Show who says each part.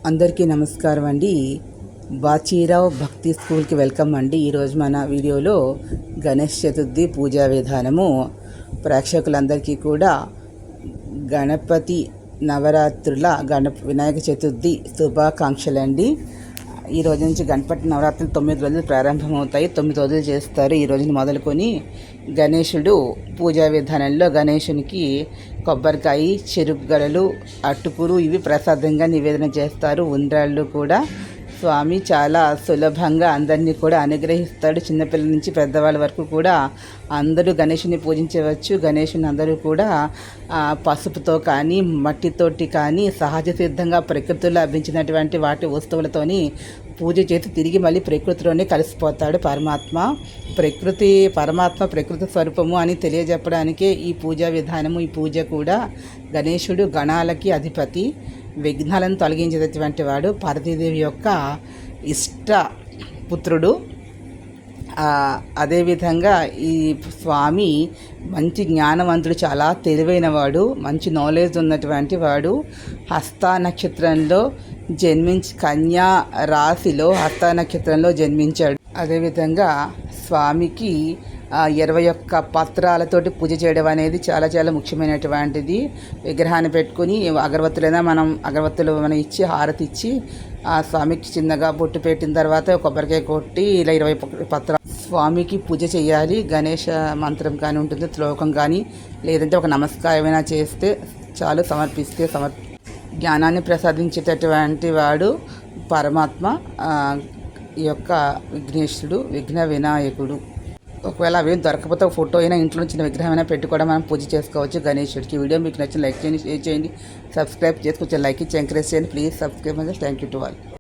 Speaker 1: అందరికీ నమస్కారం అండి. బాచీరావు భక్తి స్కూల్కి వెల్కమ్ అండి. ఈరోజు మన వీడియోలో గణేష్ చతుర్థి పూజా విధానము ప్రేక్షకులందరికీ కూడా గణపతి నవరాత్రుల వినాయక చతుర్థి శుభాకాంక్షలు అండి. ఈ రోజు నుంచి గణపతి నవరాత్రులు 9 రోజులు ప్రారంభమవుతాయి. 9 రోజులు చేస్తారు. ఈ రోజుని మొదలుకొని గణేశుడు పూజా విధానంలో గణేశునికి కొబ్బరికాయ, చెరుకుగడలు, అటుకులు ఇవి ప్రసాదంగా నివేదన చేస్తారు. ఉండ్రాళ్ళు కూడా స్వామి చాలా సులభంగా అందరినీ కూడా అనుగ్రహిస్తాడు. చిన్నపిల్లల నుంచి పెద్దవాళ్ళ వరకు కూడా అందరూ గణేషుని పూజించవచ్చు. గణేషుని అందరూ కూడా పసుపుతో కానీ మట్టితోటి కానీ సహజ సిద్ధంగా ప్రకృతిలో లభించినటువంటి వాటి వస్తువులతోని పూజ చేసి తిరిగి మళ్ళీ ప్రకృతిలోనే కలిసిపోతాడు పరమాత్మ. ప్రకృతి స్వరూపము అని తెలియజెప్పడానికే ఈ పూజా విధానము. ఈ పూజ కూడా గణేశుడు గణాలకి అధిపతి, విఘ్నాలను తొలగించేటటువంటి వాడు, పార్వతీదేవి యొక్క ఇష్ట పుత్రుడు. అదేవిధంగా ఈ స్వామి మంచి జ్ఞానవంతుడు, చాలా తెలివైనవాడు, మంచి నాలెడ్జ్ ఉన్నటువంటి వాడు. హస్త నక్షత్రంలో కన్యా రాశిలో హస్త నక్షత్రంలో జన్మించాడు. అదేవిధంగా స్వామికి 21 పత్రాలతోటి పూజ చేయడం అనేది చాలా చాలా ముఖ్యమైనటువంటిది. విగ్రహాన్ని పెట్టుకుని అగరవత్తులు మనం ఇచ్చి హారతి ఇచ్చి ఆ స్వామికి చిన్నగా బొట్టు పెట్టిన తర్వాత కొబ్బరికాయ కొట్టి ఇలా 21 పత్రాలు స్వామికి పూజ చేయాలి. గణేష మంత్రం కానీ ఉంటుంది, శ్లోకం కానీ, లేదంటే ఒక నమస్కారమైనా చేస్తే చాలు. సమర్పిస్తే జ్ఞానాన్ని ప్రసాదించేటటువంటి వాడు పరమాత్మ. ఈ యొక్క విఘ్నేశ్వరుడు, విఘ్న వినాయకుడు. ఒకవేళ అవేం దొరకపోతే ఒక ఫోటో అయినా ఇంట్లో చిన్న విగ్రహం అయినా పెట్టి కూడా మనం పూజ చేసుకోవచ్చు గణేశుడికి. వీడియో మీకు నచ్చిన లైక్ చేయండి, షేర్ చేయండి, సబ్స్క్రైబ్ చేసి కొంచెం లైక్ ఇచ్చి ఎంకరేజ్ చేయండి. Please subscribe. Thank you to all.